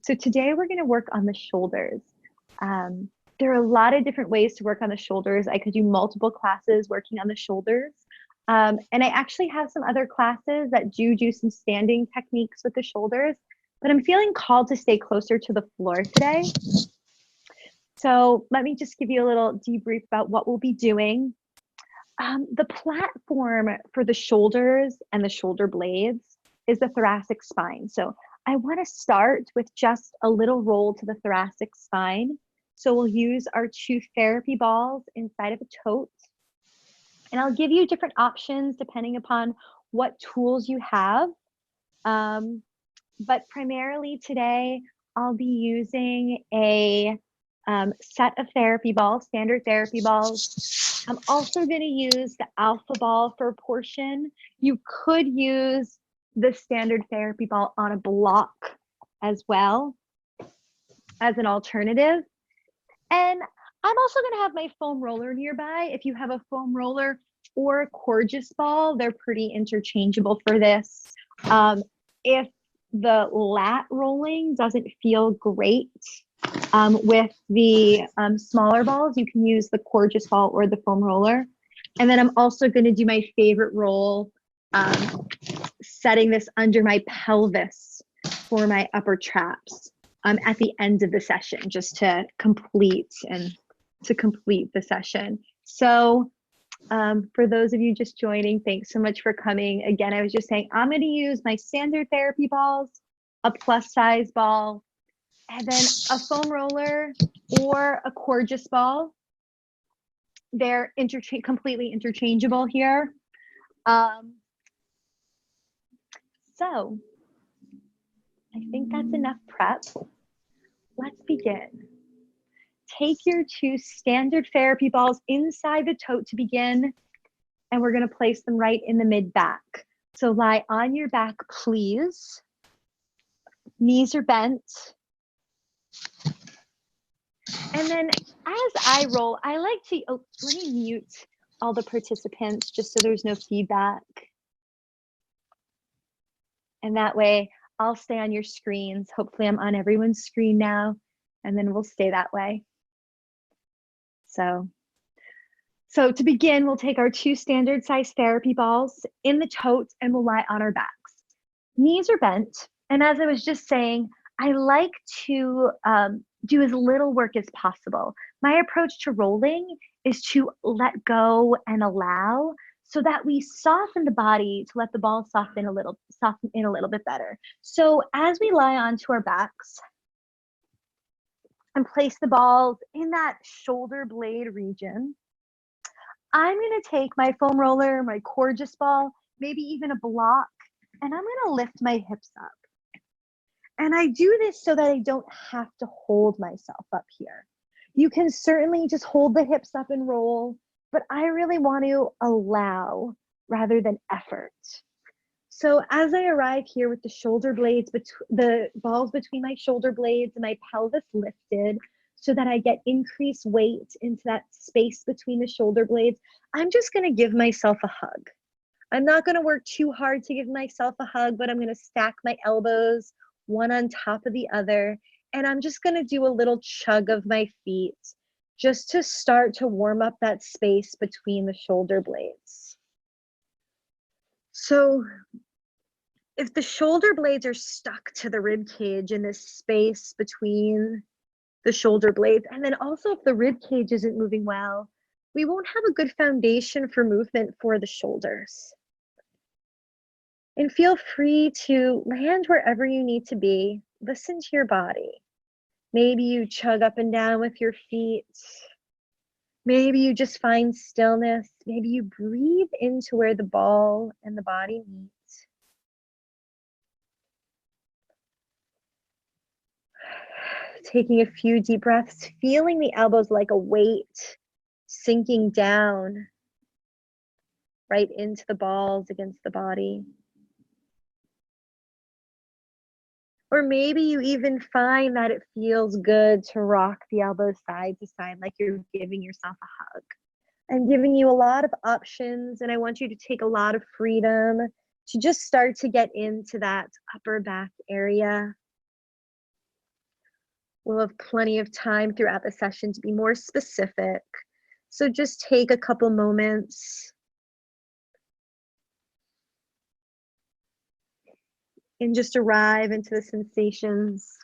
So today we're going to work on the shoulders. There are a lot of different ways to work on the shoulders. I could do multiple classes working on the shoulders. And I actually have some other classes that do some standing techniques with the shoulders, but I'm feeling called to stay closer to the floor today. So let me just give you a little debrief about what we'll be doing. The platform for the shoulders and the shoulder blades is the thoracic spine. So I want to start with just a little roll to the thoracic spine. So we'll use our 2 therapy balls inside of a tote. And I'll give you different options depending upon what tools you have. But primarily today, I'll be using a set of therapy balls, standard therapy balls. I'm also going to use the alpha ball for a portion. You could use the standard therapy ball on a block as well as an alternative. And I'm also going to have my foam roller nearby. If you have a foam roller or a Coregeous ball, they're pretty interchangeable for this. If the lat rolling doesn't feel great with the smaller balls, you can use the Coregeous ball or the foam roller. And then I'm also going to do my favorite roll, setting this under my pelvis for my upper traps at the end of the session, just to complete the session. So for those of you just joining, thanks so much for coming. Again, I was just saying, I'm going to use my standard therapy balls, a plus size ball, and then a foam roller or a Coregeous ball. They're completely interchangeable here. So I think that's enough prep. Let's begin. Take your 2 standard therapy balls inside the tote to begin, and we're going to place them right in the mid back. So lie on your back, please. Knees are bent. And then as I roll, I like to, let me mute all the participants just so there's no feedback. And that way I'll stay on your screens. Hopefully I'm on everyone's screen now, and then we'll stay that way. So to begin, we'll take our 2 standard size therapy balls in the tote and we'll lie on our backs. Knees are bent. And as I was just saying, I like to do as little work as possible. My approach to rolling is to let go and allow so that we soften the body to let the ball soften in a little bit better. So as we lie onto our backs and place the balls in that shoulder blade region, I'm going to take my foam roller, my Coregeous ball, maybe even a block, and I'm going to lift my hips up. And I do this so that I don't have to hold myself up here. You can certainly just hold the hips up and roll, but I really want to allow rather than effort. So as I arrive here with the shoulder blades, the balls between my shoulder blades and my pelvis lifted so that I get increased weight into that space between the shoulder blades, I'm just going to give myself a hug. I'm not going to work too hard to give myself a hug, but I'm going to stack my elbows one on top of the other. And I'm just going to do a little chug of my feet just to start to warm up that space between the shoulder blades. So if the shoulder blades are stuck to the rib cage in this space between the shoulder blades, and then also if the rib cage isn't moving well, we won't have a good foundation for movement for the shoulders. And feel free to land wherever you need to be. Listen to your body. Maybe you chug up and down with your feet. Maybe you just find stillness. Maybe you breathe into where the ball and the body meet. Taking a few deep breaths, feeling the elbows like a weight sinking down right into the balls against the body. Or maybe you even find that it feels good to rock the elbows side to side like you're giving yourself a hug. I'm giving you a lot of options, and I want you to take a lot of freedom to just start to get into that upper back area. We'll have plenty of time throughout the session to be more specific. So just take a couple moments and just arrive into the sensations.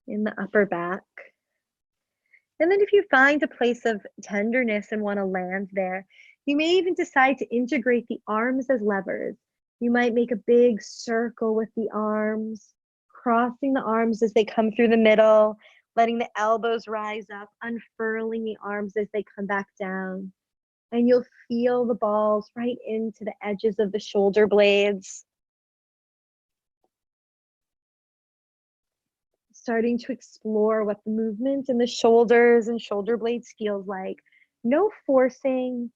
In the upper back. And then if you find a place of tenderness and want to land there, you may even decide to integrate the arms as levers. You might make a big circle with the arms, crossing the arms as they come through the middle, letting the elbows rise up, unfurling the arms as they come back down. And you'll feel the balls right into the edges of the shoulder blades. Starting to explore what the movement in the shoulders and shoulder blades feels like. No forcing.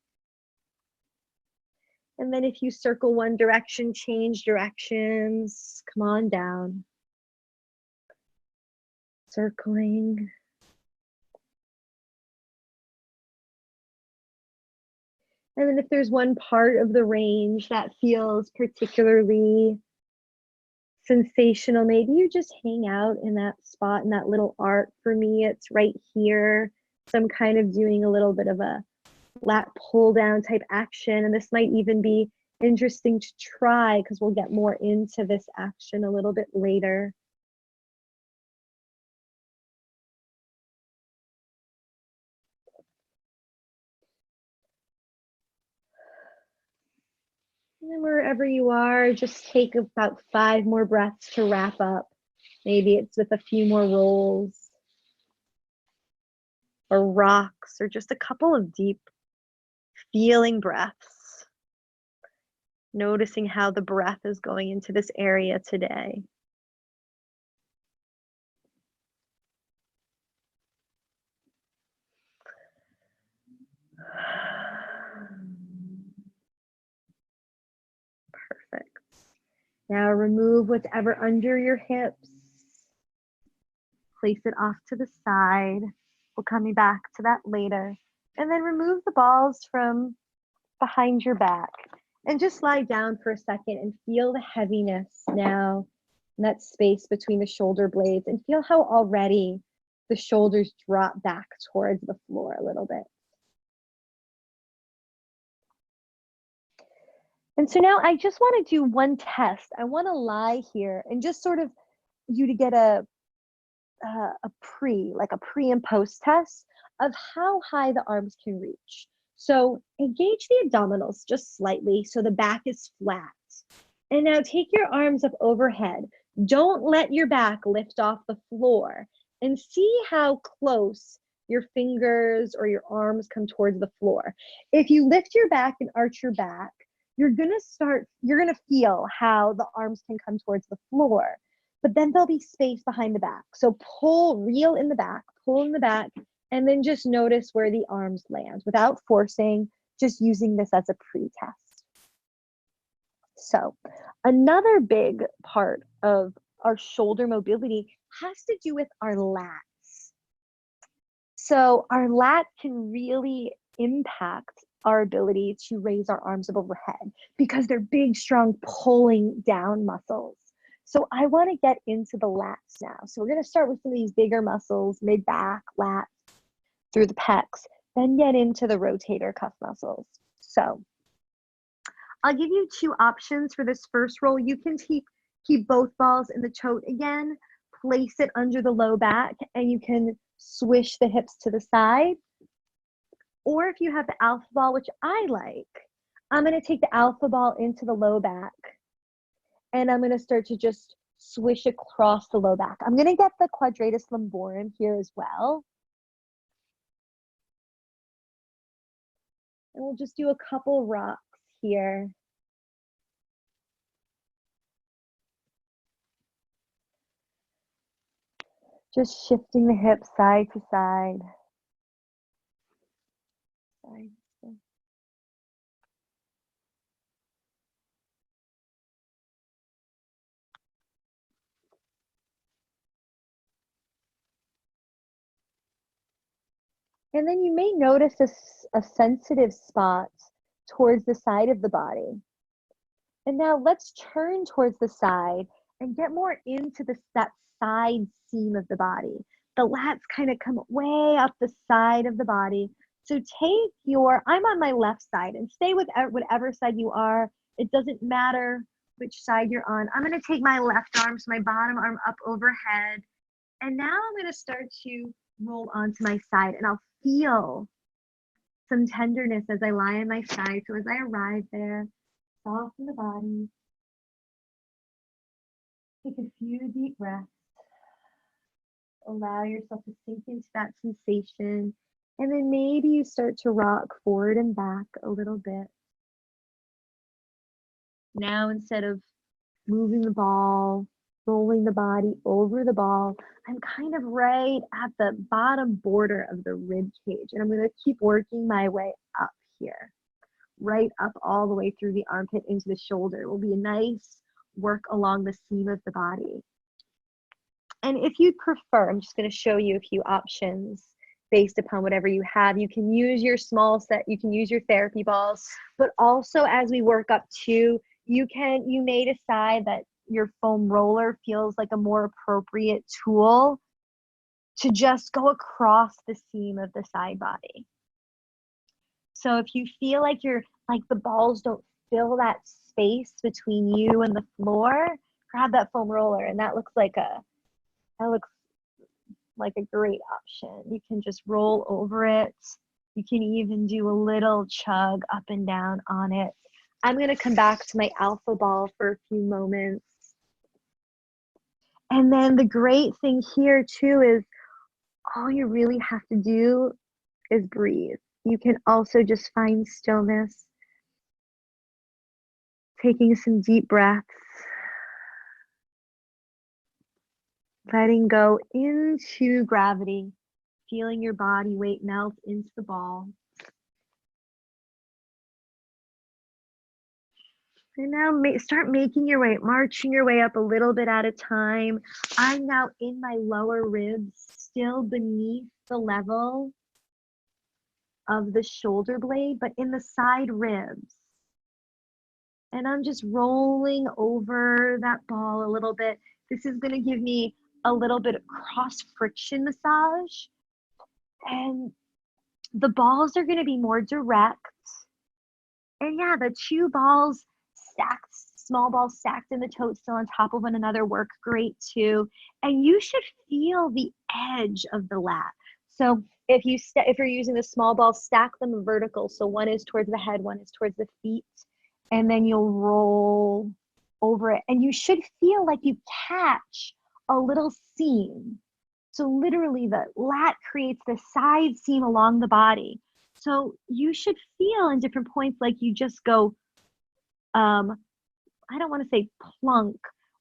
And then if you circle one direction, change directions. Come on down. Circling. And then if there's one part of the range that feels particularly sensational, maybe you just hang out in that spot, in that little arc. For me, it's right here. So I'm kind of doing a little bit of a lat pull down type action. And this might even be interesting to try because we'll get more into this action a little bit later. And then wherever you are, just take about 5 more breaths to wrap up. Maybe it's with a few more rolls or rocks or just a couple of deep feeling breaths. Noticing how the breath is going into this area today. Perfect. Now remove whatever under your hips. Place it off to the side. We'll come back to that later. And then remove the balls from behind your back. And just lie down for a second and feel the heaviness now in that space between the shoulder blades. And feel how already the shoulders drop back towards the floor a little bit. And so now I just want to do one test. I want to lie here and just sort of you to get a pre and post test of how high the arms can reach. So engage the abdominals just slightly so the back is flat. And now take your arms up overhead. Don't let your back lift off the floor and see how close your fingers or your arms come towards the floor. If you lift your back and arch your back, you're gonna feel how the arms can come towards the floor, but then there'll be space behind the back. So reel in the back, pull in the back, and then just notice where the arms land without forcing, just using this as a pre-test. So another big part of our shoulder mobility has to do with our lats. So our lat can really impact our ability to raise our arms up overhead because they're big, strong, pulling down muscles. So I want to get into the lats now. So we're going to start with some of these bigger muscles, mid-back, lats, through the pecs, then get into the rotator cuff muscles. So I'll give you 2 options for this first roll. You can keep both balls in the tote again, place it under the low back, and you can swish the hips to the side. Or if you have the alpha ball, which I like, I'm going to take the alpha ball into the low back. And I'm going to start to just swish across the low back. I'm going to get the quadratus lumborum here as well. And we'll just do a couple rocks here. Just shifting the hips side to side. And then you may notice a sensitive spot towards the side of the body. And now let's turn towards the side and get more into that side seam of the body. The lats kind of come way up the side of the body. So I'm on my left side, and stay with whatever side you are. It doesn't matter which side you're on. I'm going to take my left arm, so my bottom arm up overhead. And now I'm going to start to roll onto my side, and I'll feel some tenderness as I lie on my side. So as I arrive there, soften the body. Take a few deep breaths. Allow yourself to sink into that sensation. And then maybe you start to rock forward and back a little bit. Now, instead of moving the ball, rolling the body over the ball, I'm kind of right at the bottom border of the rib cage. And I'm going to keep working my way up here, right up all the way through the armpit into the shoulder. It will be a nice work along the seam of the body. And if you prefer, I'm just going to show you a few options based upon whatever you have. You can use your small set, you can use your therapy balls, but also as we work up too, you may decide that your foam roller feels like a more appropriate tool to just go across the seam of the side body. So if you feel like the balls don't fill that space between you and the floor, grab that foam roller, and that looks like a great option. You can just roll over it. You can even do a little chug up and down on it. I'm going to come back to my alpha ball for a few moments. And then the great thing here too is all you really have to do is breathe. You can also just find stillness, taking some deep breaths, letting go into gravity, feeling your body weight melt into the ball. And now start making your way, marching your way up a little bit at a time. I'm now in my lower ribs, still beneath the level of the shoulder blade, but in the side ribs. And I'm just rolling over that ball a little bit. This is going to give me a little bit of cross friction massage. And the balls are going to be more direct. And yeah, the two balls stacked, small balls stacked in the toadstool on top of one another work great too. And you should feel the edge of the lat. So if you're using the small balls, stack them vertical. So one is towards the head, one is towards the feet, and then you'll roll over it. And you should feel like you catch a little seam. So literally the lat creates the side seam along the body. So you should feel in different points like you just go, I don't want to say plunk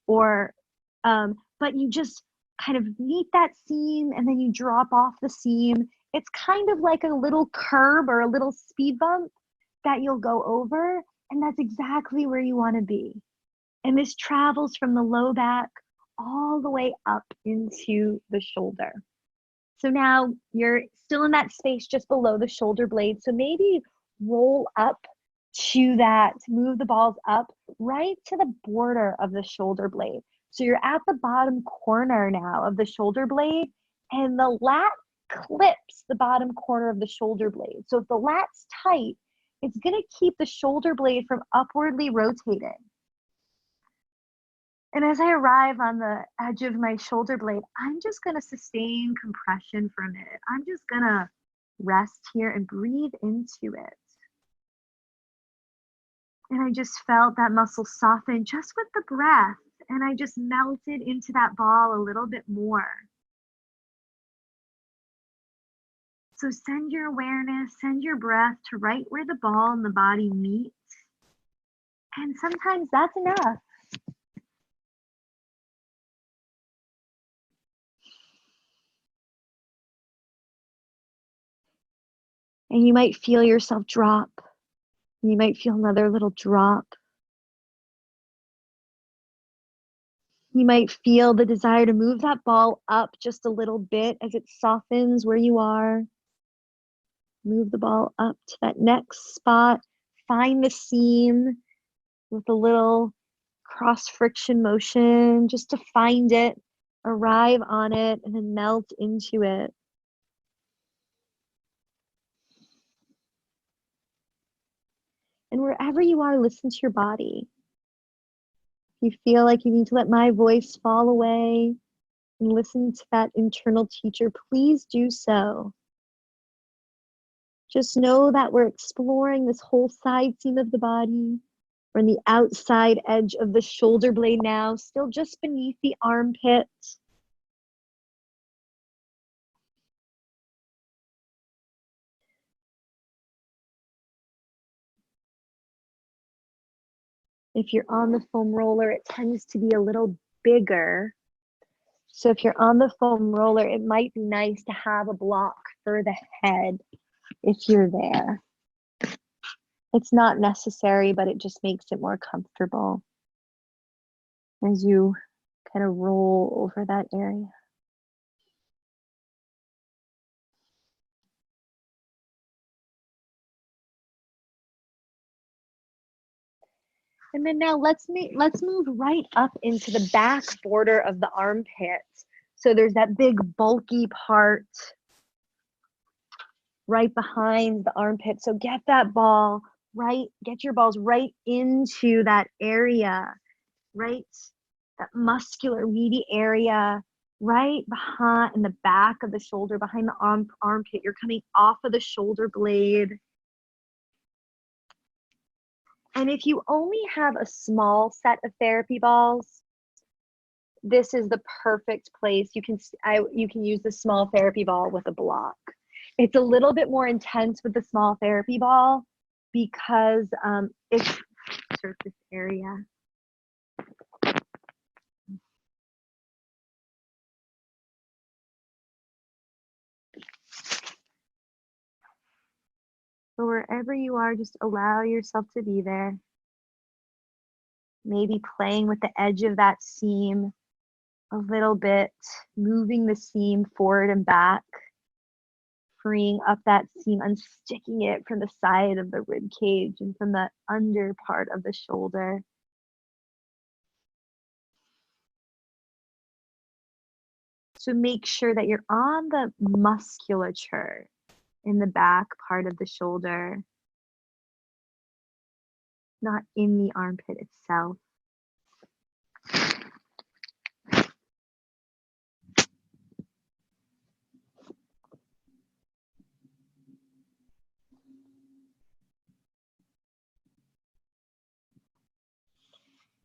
but you just kind of meet that seam and then you drop off the seam. It's kind of like a little curb or a little speed bump that you'll go over, and that's exactly where you want to be. And this travels from the low back all the way up into the shoulder. So now you're still in that space just below the shoulder blade. So maybe roll up to that, move the balls up right to the border of the shoulder blade. So you're at the bottom corner now of the shoulder blade, and the lat clips the bottom corner of the shoulder blade. So if the lat's tight, it's going to keep the shoulder blade from upwardly rotating. And as I arrive on the edge of my shoulder blade, I'm just going to sustain compression for a minute. I'm just going to rest here and breathe into it. And I just felt that muscle soften just with the breath. And I just melted into that ball a little bit more. So send your awareness, send your breath to right where the ball and the body meet. And sometimes that's enough. And you might feel yourself drop. You might feel another little drop. You might feel the desire to move that ball up just a little bit as it softens where you are. Move the ball up to that next spot. Find the seam. with a little cross friction motion just to find it, arrive on it, and then melt into it. And wherever you are, listen to your body. If you feel like you need to let my voice fall away and listen to that internal teacher, please do so. Just know that we're exploring this whole side seam of the body. We're on the outside edge of the shoulder blade now, still just beneath the armpit. If you're on the foam roller, it tends to be a little bigger. So if you're on the foam roller, it might be nice to have a block for the head if you're there. It's not necessary, but it just makes it more comfortable as you kind of roll over that area. And then now let's move right up into the back border of the armpit. So there's that big bulky part right behind the armpit. So get that ball right, get your balls right into that area, right? That muscular, meaty area right behind in the back of the shoulder, behind the armpit. You're coming off of the shoulder blade. And if you only have a small set of therapy balls, this is the perfect place. You can use the small therapy ball with a block. It's a little bit more intense with the small therapy ball because it's surface area. So wherever you are, just allow yourself to be there. Maybe playing with the edge of that seam a little bit, moving the seam forward and back, freeing up that seam, unsticking it from the side of the rib cage and from the under part of the shoulder. So make sure that you're on the musculature in the back part of the shoulder, not in the armpit itself.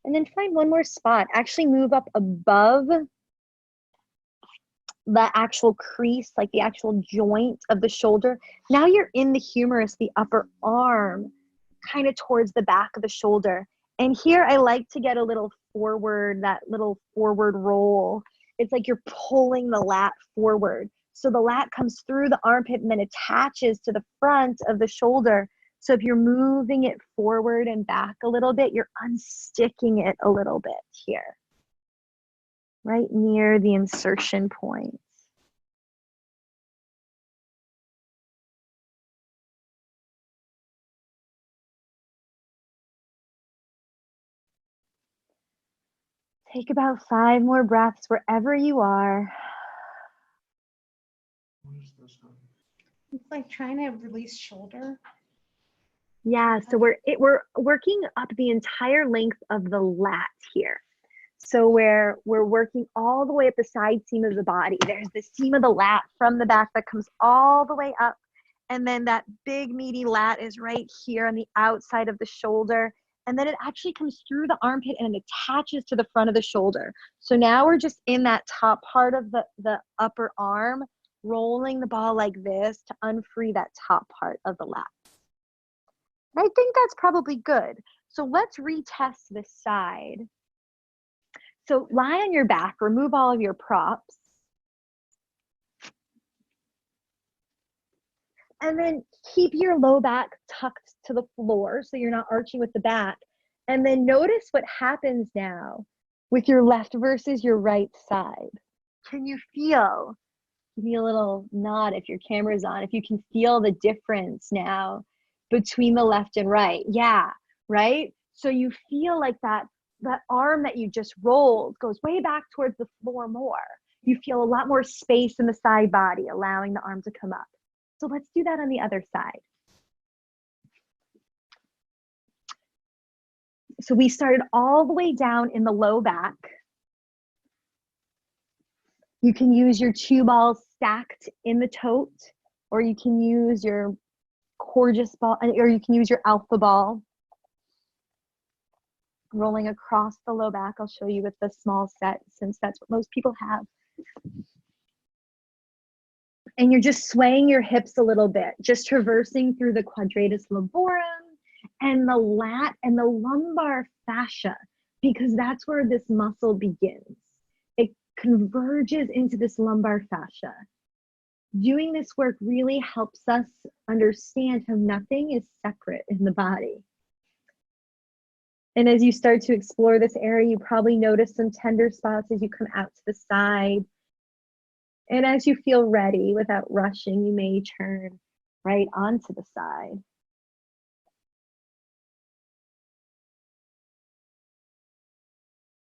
And then find one more spot. Actually move up above the actual crease, like the actual joint of the shoulder. Now you're in the humerus, the upper arm, kind of towards the back of the shoulder. And here I like to get a little forward, that little forward roll. It's like you're pulling the lat forward. So the lat comes through the armpit and then attaches to the front of the shoulder. So if you're moving it forward and back a little bit, you're unsticking it a little bit here, right near the insertion point. Take about 5 more breaths wherever you are. It's like trying to release shoulder. Yeah, so we're working up the entire length of the lat here. So we're working all the way up the side seam of the body. There's the seam of the lat from the back that comes all the way up. And then that big meaty lat is right here on the outside of the shoulder. And then it actually comes through the armpit and it attaches to the front of the shoulder. So now we're just in that top part of the upper arm, rolling the ball like this to unfree that top part of the lat. I think that's probably good. So let's retest this side. So lie on your back, remove all of your props. And then keep your low back tucked to the floor so you're not arching with the back. And then notice what happens now with your left versus your right side. Can you feel? Give me a little nod if your camera's on, if you can feel the difference now between the left and right. Yeah, right? So you feel like that arm that you just rolled goes way back towards the floor more. You feel a lot more space in the side body, allowing the arm to come up. So let's do that on the other side. So we started all the way down in the low back. You can use your 2 balls stacked in the tote, or you can use your Coregeous ball, or you can use your alpha ball. Rolling across the low back. I'll show you with the small set since that's what most people have. And you're just swaying your hips a little bit, just traversing through the quadratus lumborum and the lat and the lumbar fascia, because that's where this muscle begins. It converges into this lumbar fascia. Doing this work really helps us understand how nothing is separate in the body. And as you start to explore this area, you probably notice some tender spots as you come out to the side. And as you feel ready, without rushing, you may turn right onto the side.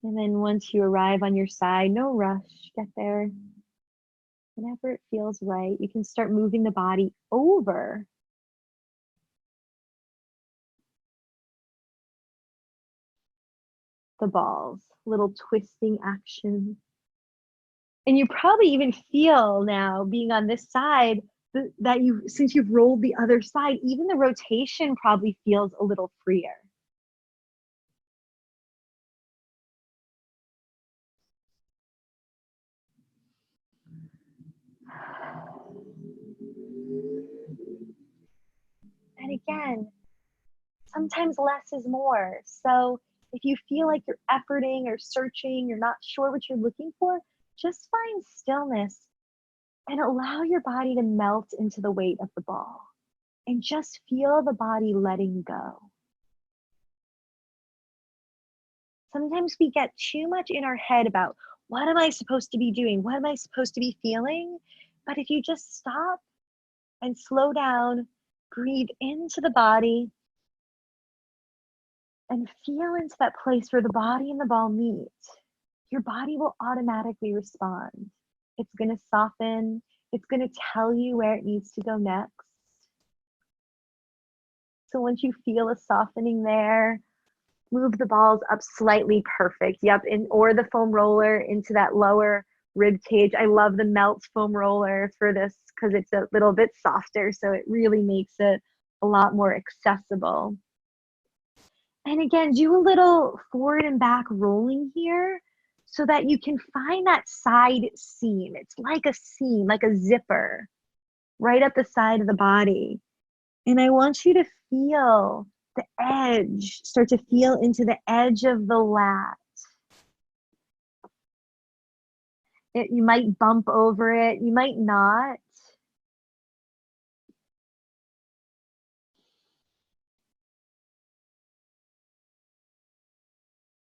And then once you arrive on your side, no rush, get there. Whenever it feels right, you can start moving the body over the balls, little twisting action. And you probably even feel now, being on this side, that since you've rolled the other side, even the rotation probably feels a little freer. And again, sometimes less is more. So if you feel like you're efforting or searching, you're not sure what you're looking for, just find stillness and allow your body to melt into the weight of the ball. And just feel the body letting go. Sometimes we get too much in our head about, what am I supposed to be doing? What am I supposed to be feeling? But if you just stop and slow down, breathe into the body, and feel into that place where the body and the ball meet, your body will automatically respond. It's going to soften. It's going to tell you where it needs to go next. So once you feel a softening there, move the balls up slightly, perfect. Yep, or the foam roller into that lower rib cage. I love the Melt foam roller for this because it's a little bit softer, so it really makes it a lot more accessible. And again, do a little forward and back rolling here so that you can find that side seam. It's like a seam, like a zipper, right up the side of the body. And I want you to feel the edge, start to feel into the edge of the lat. You might bump over it, you might not.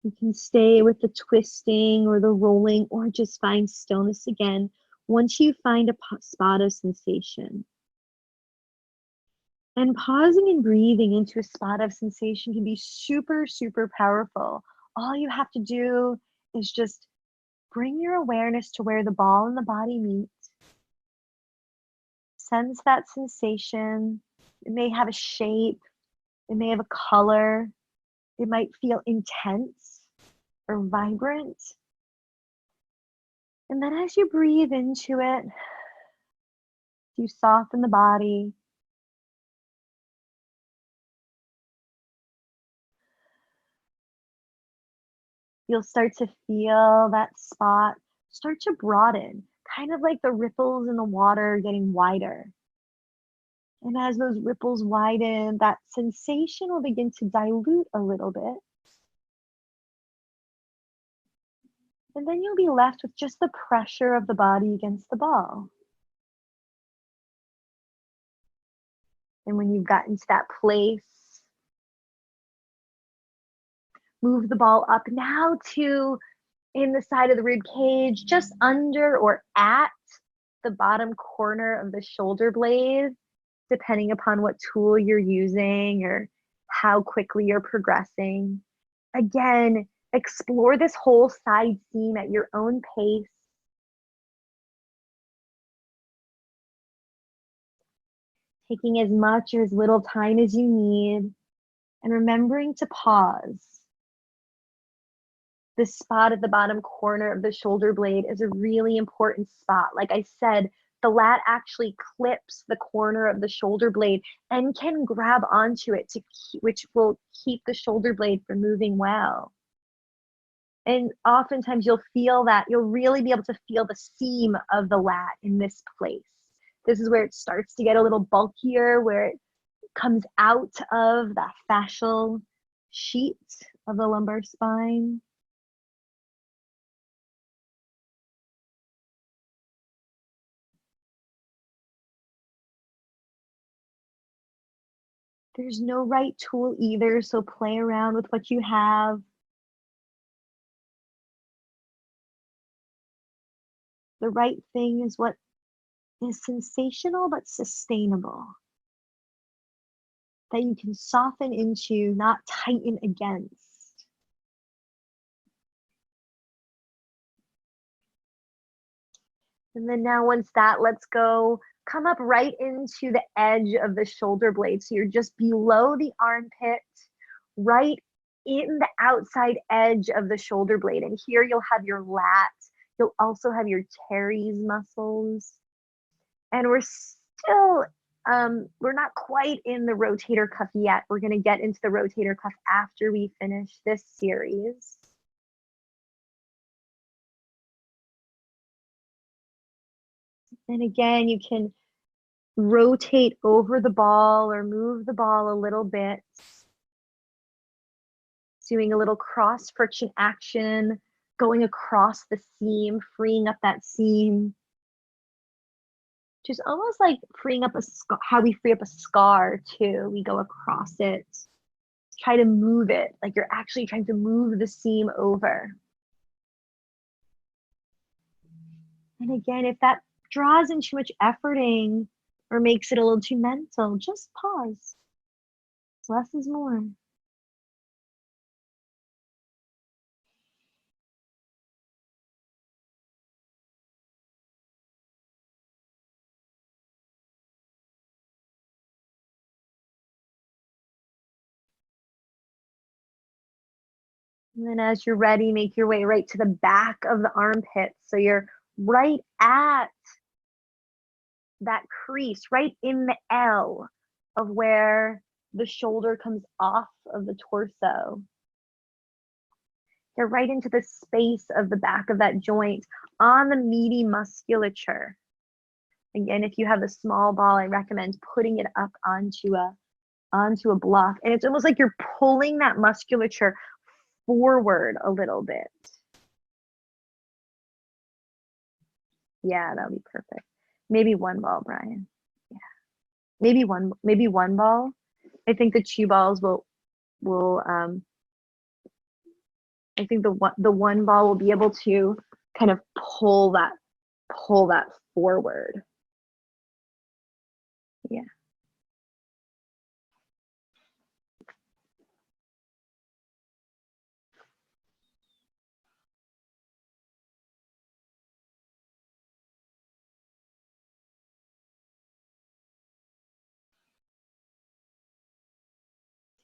You can stay with the twisting or the rolling, or just find stillness again once you find a spot of sensation. And pausing and breathing into a spot of sensation can be super, super powerful. All you have to do is just bring your awareness to where the ball and the body meet. Sense that sensation. It may have a shape. It may have a color. It might feel intense or vibrant. And then as you breathe into it, you soften the body. You'll start to feel that spot start to broaden, kind of like the ripples in the water getting wider. And as those ripples widen, that sensation will begin to dilute a little bit. And then you'll be left with just the pressure of the body against the ball. And when you've gotten to that place, move the ball up now to in the side of the rib cage, just under or at the bottom corner of the shoulder blade, depending upon what tool you're using, or how quickly you're progressing. Again, explore this whole side seam at your own pace. Taking as much or as little time as you need, and remembering to pause. This spot at the bottom corner of the shoulder blade is a really important spot. Like I said, the lat actually clips the corner of the shoulder blade and can grab onto it, which will keep the shoulder blade from moving well. And oftentimes you'll feel that, you'll really be able to feel the seam of the lat in this place. This is where it starts to get a little bulkier, where it comes out of that fascial sheet of the lumbar spine. There's no right tool either, so play around with what you have. The right thing is what is sensational but sustainable, that you can soften into, not tighten against. And then now once that lets go, come up right into the edge of the shoulder blade. So you're just below the armpit, right in the outside edge of the shoulder blade. And here you'll have your lat. You'll also have your teres muscles. And we're still, we're not quite in the rotator cuff yet. We're gonna get into the rotator cuff after we finish this series. And again, you can rotate over the ball or move the ball a little bit. Doing a little cross friction action, going across the seam, freeing up that seam. Just almost like freeing up how we free up a scar too. We go across it, try to move it, like you're actually trying to move the seam over. And again, if that draws in too much efforting or makes it a little too mental, just pause. Less is more. And then as you're ready, make your way right to the back of the armpit. So you're right at that crease, right in the L of where the shoulder comes off of the torso. Get right into the space of the back of that joint on the meaty musculature. Again, if you have a small ball, I recommend putting it up onto a block. And it's almost like you're pulling that musculature forward a little bit. Yeah, that'll be perfect. Maybe one ball, Brian. Yeah, maybe one ball. I think the two balls will I think the one ball will be able to kind of pull that forward. Yeah.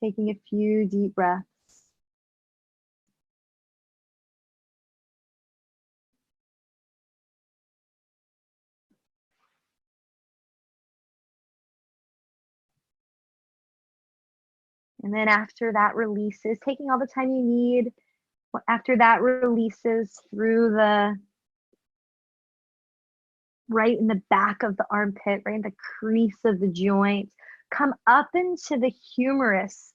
Taking a few deep breaths. And then after that releases, taking all the time you need, after that releases through the, right in the back of the armpit, right in the crease of the joint, come up into the humerus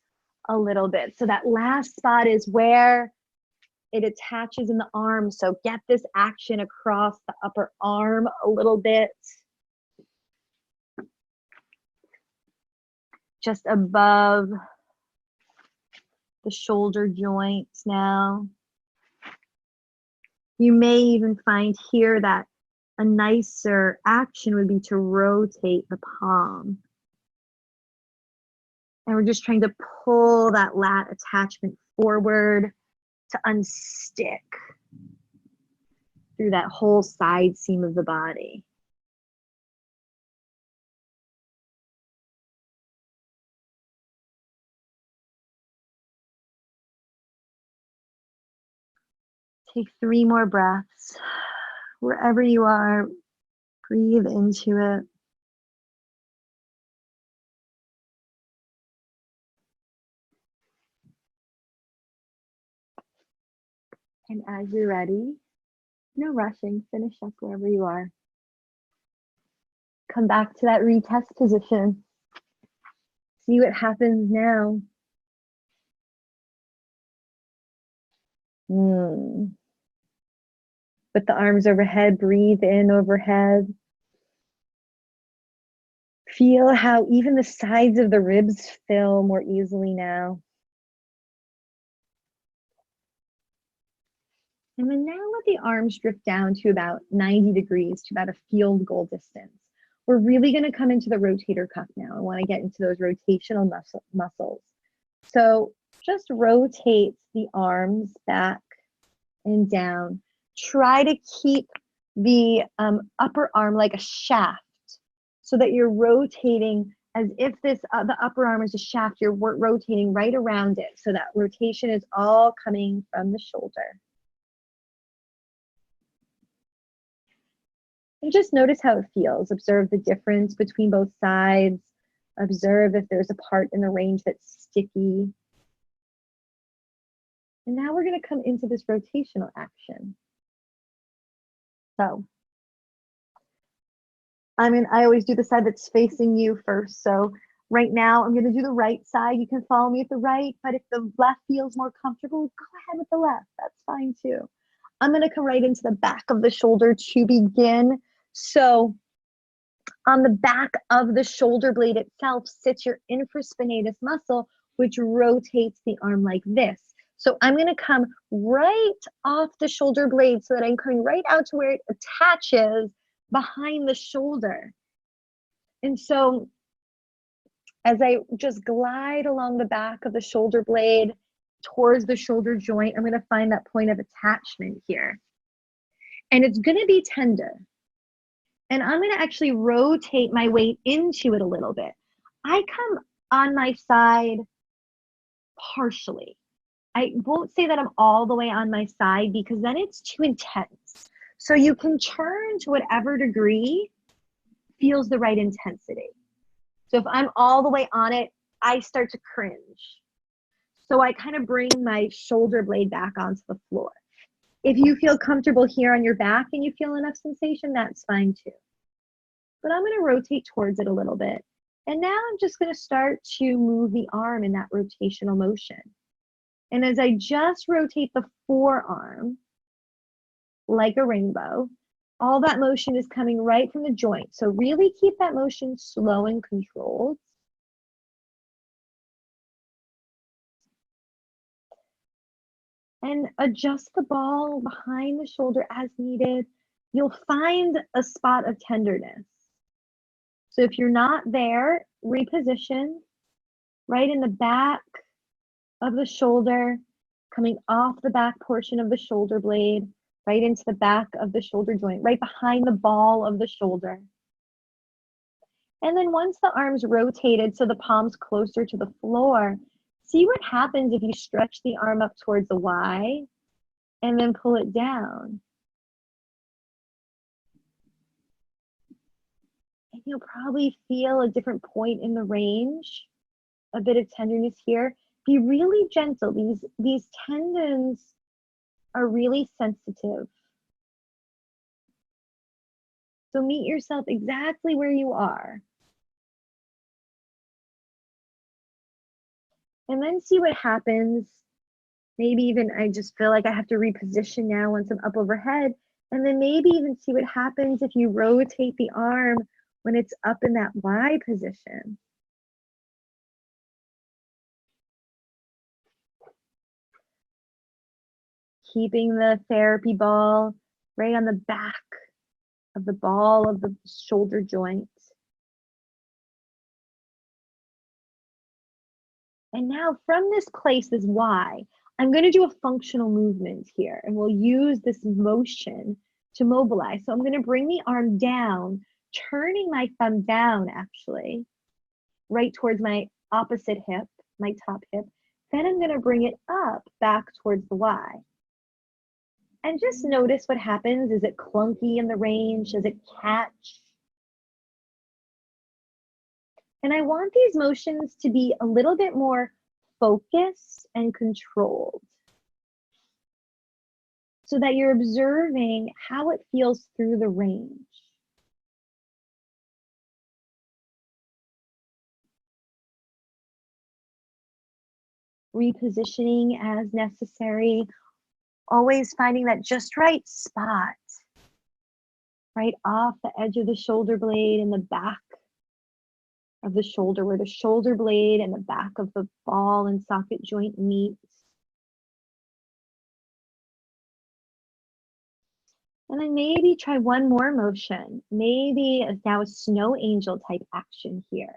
a little bit. So that last spot is where it attaches in the arm. So get this action across the upper arm a little bit. Just above the shoulder joints now. You may even find here that a nicer action would be to rotate the palm. And we're just trying to pull that lat attachment forward to unstick through that whole side seam of the body. Take 3 more breaths. Wherever you are, breathe into it. And as you're ready, no rushing, finish up wherever you are. Come back to that retest position. See what happens now. Put the arms overhead, breathe in overhead. Feel how even the sides of the ribs fill more easily now. And then now let the arms drift down to about 90 degrees, to about a field goal distance. We're really going to come into the rotator cuff now. I want to get into those rotational muscles. So just rotate the arms back and down. Try to keep the upper arm like a shaft so that you're rotating as if this the upper arm is a shaft. You're rotating right around it. So that rotation is all coming from the shoulder. And just notice how it feels. Observe the difference between both sides. Observe if there's a part in the range that's sticky. And now we're going to come into this rotational action. So, I always do the side that's facing you first. So right now I'm going to do the right side. You can follow me at the right, but if the left feels more comfortable, go ahead with the left. That's fine too. I'm going to come right into the back of the shoulder to begin. So on the back of the shoulder blade itself sits your infraspinatus muscle, which rotates the arm like this. So I'm going to come right off the shoulder blade so that I'm coming right out to where it attaches behind the shoulder. And so as I just glide along the back of the shoulder blade towards the shoulder joint, I'm going to find that point of attachment here. And it's going to be tender. And I'm going to actually rotate my weight into it a little bit. I come on my side partially. I won't say that I'm all the way on my side because then it's too intense. So you can turn to whatever degree feels the right intensity. So if I'm all the way on it, I start to cringe. So I kind of bring my shoulder blade back onto the floor. If you feel comfortable here on your back and you feel enough sensation, that's fine too. But I'm going to rotate towards it a little bit. And now I'm just going to start to move the arm in that rotational motion. And as I just rotate the forearm like a rainbow, all that motion is coming right from the joint. So really keep that motion slow and controlled. And adjust the ball behind the shoulder as needed. You'll find a spot of tenderness. So if you're not there, reposition right in the back of the shoulder, coming off the back portion of the shoulder blade, right into the back of the shoulder joint, right behind the ball of the shoulder. And then once the arm's rotated so the palm's closer to the floor, see what happens if you stretch the arm up towards the Y and then pull it down. And you'll probably feel a different point in the range, a bit of tenderness here. Be really gentle. These tendons are really sensitive. So meet yourself exactly where you are. And then see what happens. Maybe even I just feel like I have to reposition now once I'm up overhead. And then maybe even see what happens if you rotate the arm when it's up in that Y position. Keeping the therapy ball right on the back of the ball of the shoulder joint. And now from this place, this Y, I'm going to do a functional movement here, and we'll use this motion to mobilize. So I'm going to bring the arm down, turning my thumb down actually, right towards my opposite hip, my top hip. Then I'm going to bring it up back towards the Y. And just notice what happens. Is it clunky in the range? Does it catch? And I want these motions to be a little bit more focused and controlled, so that you're observing how it feels through the range. Repositioning as necessary, always finding that just right spot, right off the edge of the shoulder blade and the back of the shoulder, where the shoulder blade and the back of the ball and socket joint meet. And then maybe try one more motion. Maybe now a snow angel type action here.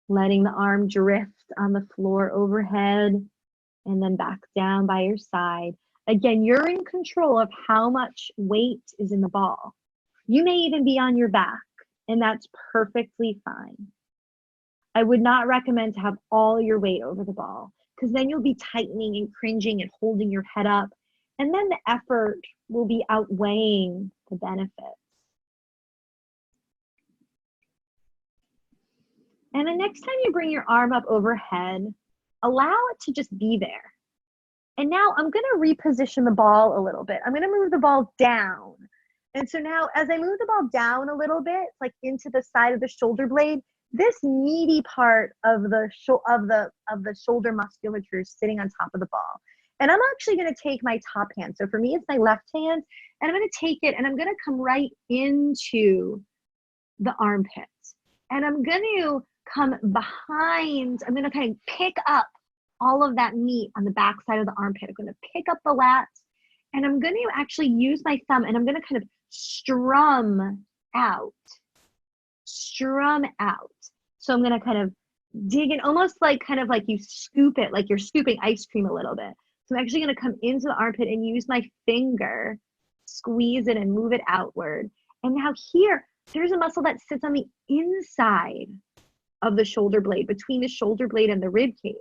Letting the arm drift on the floor overhead and then back down by your side. Again, you're in control of how much weight is in the ball. You may even be on your back, and that's perfectly fine. I would not recommend to have all your weight over the ball, because then you'll be tightening and cringing and holding your head up, and then the effort will be outweighing the benefits. And the next time you bring your arm up overhead, allow it to just be there. And now I'm going to reposition the ball a little bit. I'm going to move the ball down. And so now as I move the ball down a little bit, like into the side of the shoulder blade, this meaty part of the shoulder musculature is sitting on top of the ball. And I'm actually going to take my top hand. So for me, it's my left hand. And I'm going to take it and I'm going to come right into the armpit. And I'm going to come behind, I'm going to kind of pick up all of that meat on the back side of the armpit. I'm going to pick up the lats, and I'm going to actually use my thumb, and I'm going to kind of strum out. So I'm going to kind of dig in, almost like kind of like you scoop it, like you're scooping ice cream a little bit. So I'm actually going to come into the armpit and use my finger, squeeze it and move it outward. And now here, there's a muscle that sits on the inside of the shoulder blade, between the shoulder blade and the rib cage.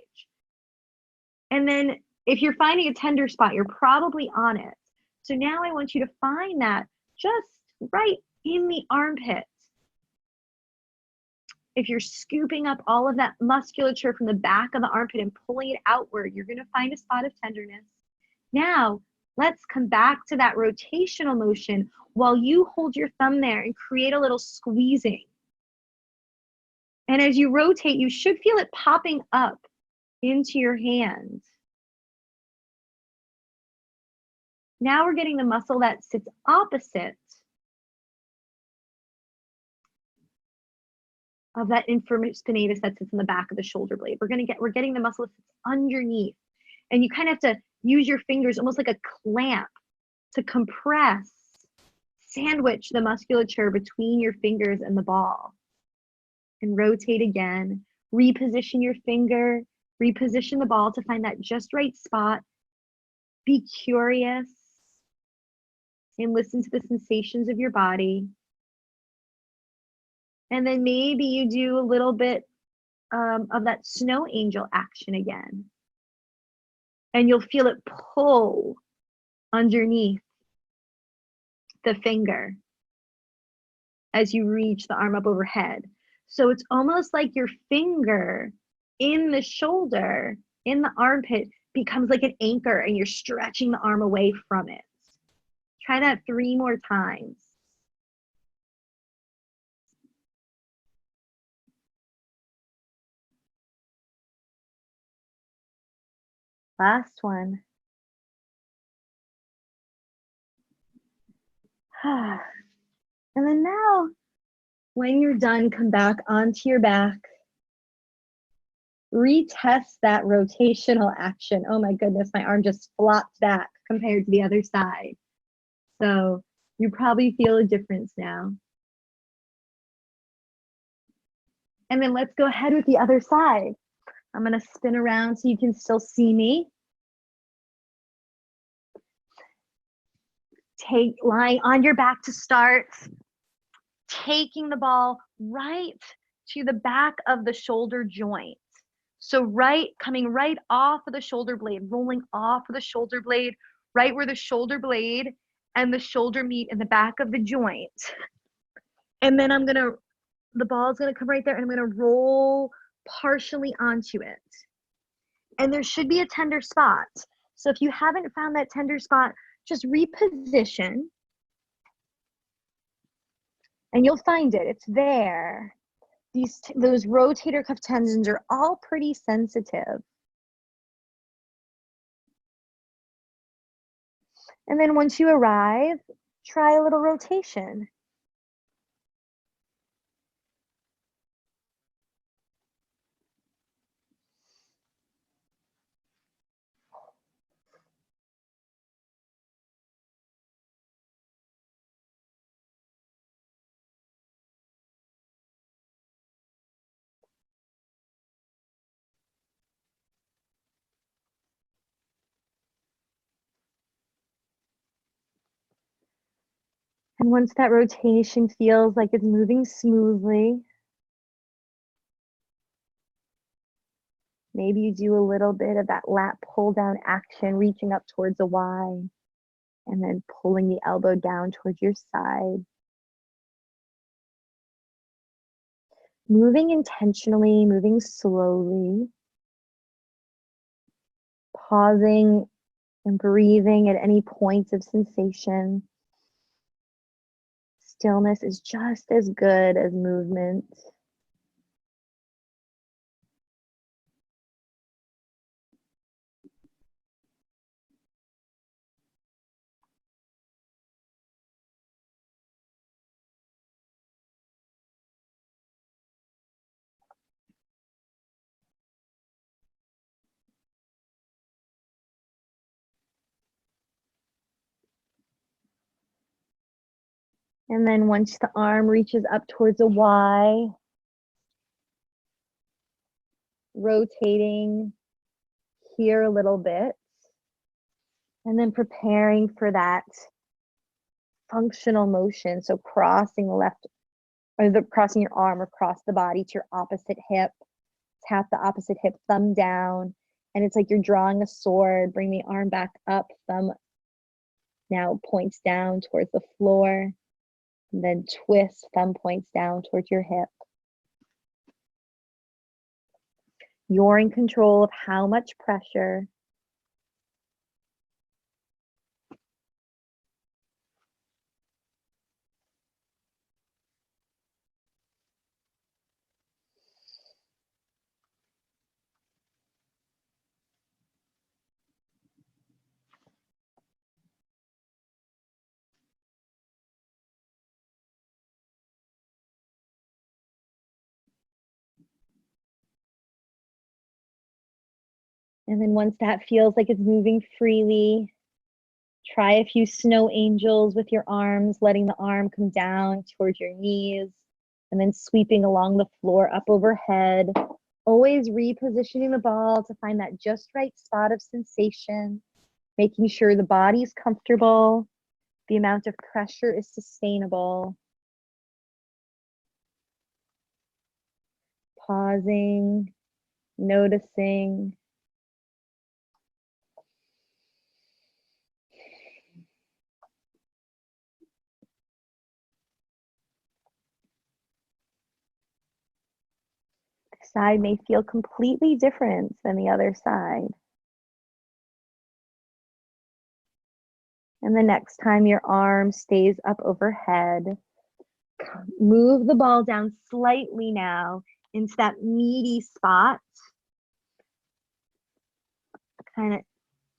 And then if you're finding a tender spot, you're probably on it. So now I want you to find that just right in the armpit. If you're scooping up all of that musculature from the back of the armpit and pulling it outward, you're going to find a spot of tenderness. Now, let's come back to that rotational motion while you hold your thumb there and create a little squeezing. And as you rotate, you should feel it popping up into your hand. Now we're getting the muscle that sits opposite of that inferior spinatus that sits in the back of the shoulder blade. We're getting the muscle that sits underneath. And you kind of have to use your fingers almost like a clamp to compress, sandwich the musculature between your fingers and the ball. And rotate again, reposition your finger, reposition the ball to find that just right spot. Be curious and listen to the sensations of your body. And then maybe you do a little bit of that snow angel action again. And you'll feel it pull underneath the finger as you reach the arm up overhead. So it's almost like your finger in the shoulder, in the armpit, becomes like an anchor and you're stretching the arm away from it. Try that 3 more times. Last one. And then now, when you're done, come back onto your back. Retest that rotational action. Oh my goodness, my arm just flopped back compared to the other side. So you probably feel a difference now. And then let's go ahead with the other side. I'm gonna spin around so you can still see me. Lying on your back to start, taking the ball right to the back of the shoulder joint. So coming right off of the shoulder blade, rolling off of the shoulder blade, right where the shoulder blade and the shoulder meet in the back of the joint. And then the ball's gonna come right there and I'm gonna roll partially onto it. And there should be a tender spot. So if you haven't found that tender spot, just reposition and you'll find it. It's there. Those rotator cuff tendons are all pretty sensitive. And then once you arrive, try a little rotation. And once that rotation feels like it's moving smoothly, maybe you do a little bit of that lat pull down action, reaching up towards a Y, and then pulling the elbow down towards your side. Moving intentionally, moving slowly, pausing and breathing at any points of sensation. Stillness is just as good as movement. And then once the arm reaches up towards a Y, rotating here a little bit, and then preparing for that functional motion. So crossing crossing your arm across the body to your opposite hip. Tap the opposite hip, thumb down, and it's like you're drawing a sword. Bring the arm back up, thumb now points down towards the floor, and then twist, thumb points down towards your hip. You're in control of how much pressure. And then once that feels like it's moving freely, try a few snow angels with your arms, letting the arm come down towards your knees, and then sweeping along the floor up overhead. Always repositioning the ball to find that just right spot of sensation, making sure the body's comfortable, the amount of pressure is sustainable. Pausing, noticing. The side may feel completely different than the other side. And the next time your arm stays up overhead, move the ball down slightly now into that meaty spot, kind of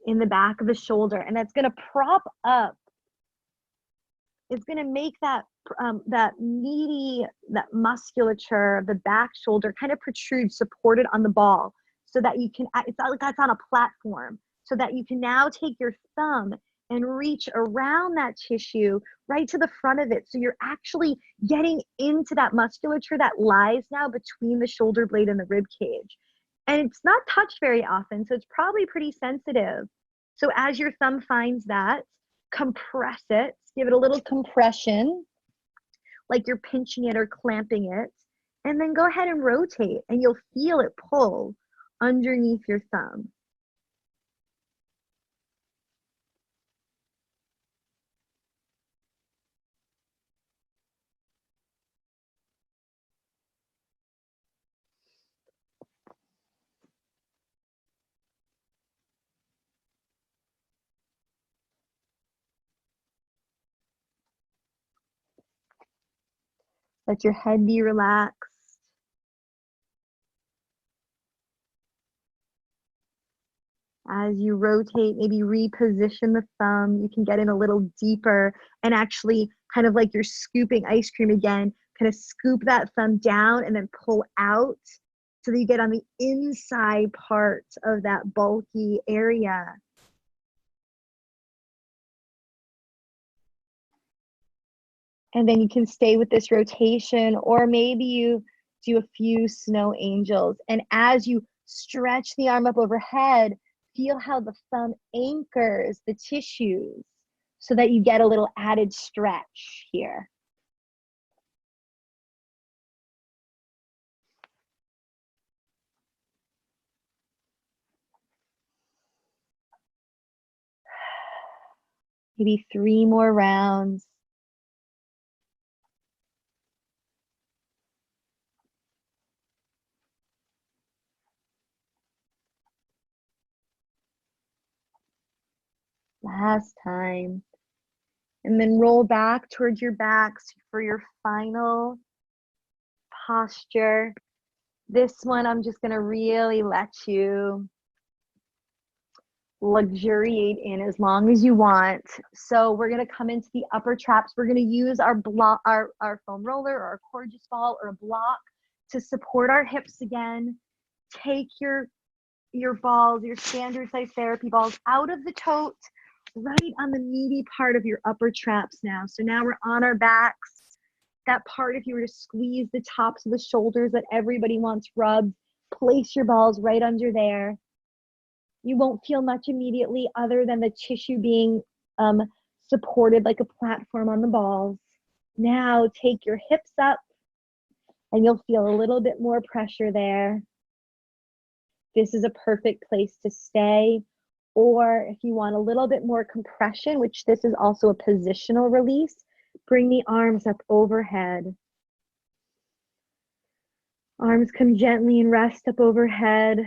in the back of the shoulder, and that's going to prop up. It's going to make that that musculature of the back shoulder kind of protrude, supported on the ball, so that you can. It's not like that's on a platform, so that you can now take your thumb and reach around that tissue right to the front of it. So you're actually getting into that musculature that lies now between the shoulder blade and the rib cage. And it's not touched very often, so it's probably pretty sensitive. So as your thumb finds that, compress it, give it a little compression, like you're pinching it or clamping it, and then go ahead and rotate, and you'll feel it pull underneath your thumb. Let your head be relaxed. As you rotate, maybe reposition the thumb. You can get in a little deeper and actually kind of like you're scooping ice cream again, kind of scoop that thumb down and then pull out so that you get on the inside part of that bulky area. And then you can stay with this rotation, or maybe you do a few snow angels. And as you stretch the arm up overhead, feel how the thumb anchors the tissues so that you get a little added stretch here. Maybe 3 more rounds. Last time. And then roll back towards your backs for your final posture. This one, I'm just going to really let you luxuriate in as long as you want. So we're going to come into the upper traps. We're going to use our block, our foam roller or our Coregeous ball or a block to support our hips again. Take your balls, your standard size therapy balls out of the tote, right on the meaty part of your upper traps now. So now we're on our backs. That part, if you were to squeeze the tops of the shoulders that everybody wants rubbed, place your balls right under there. You won't feel much immediately other than the tissue being supported like a platform on the balls. Now take your hips up and you'll feel a little bit more pressure there. This is a perfect place to stay. Or if you want a little bit more compression, which this is also a positional release, bring the arms up overhead. Arms come gently and rest up overhead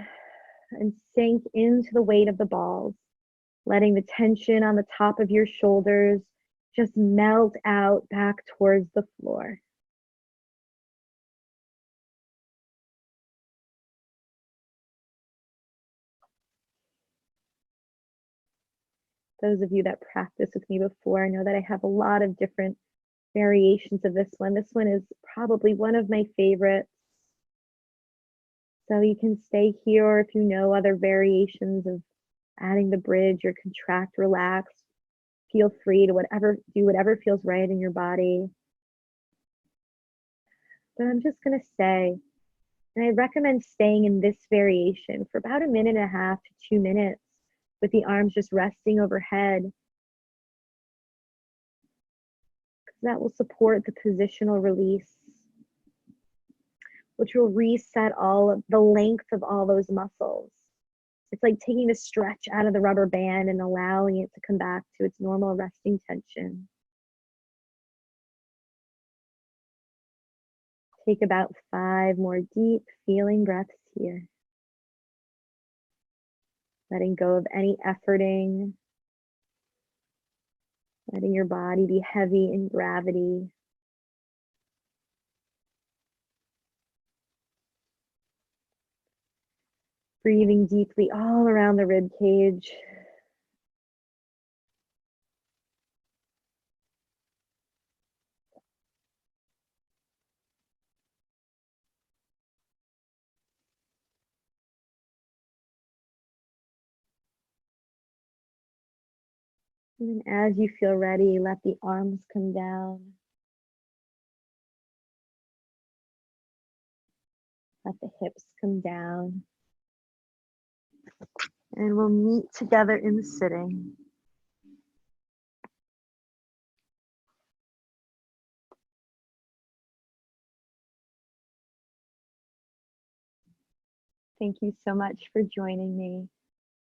and sink into the weight of the balls, letting the tension on the top of your shoulders just melt out back towards the floor. Those of you that practiced with me before know that I have a lot of different variations of this one. This one is probably one of my favorites. So you can stay here, or if you know other variations of adding the bridge or contract, relax, feel free to do whatever feels right in your body. But I'm just gonna stay. And I recommend staying in this variation for about 1.5 to 2 minutes with the arms just resting overhead. That will support the positional release, which will reset all of the length of all those muscles. It's like taking the stretch out of the rubber band and allowing it to come back to its normal resting tension. Take about 5 more deep feeling breaths here. Letting go of any efforting. Letting your body be heavy in gravity. Breathing deeply all around the rib cage. And then as you feel ready, let the arms come down. Let the hips come down. And we'll meet together in sitting. Thank you so much for joining me.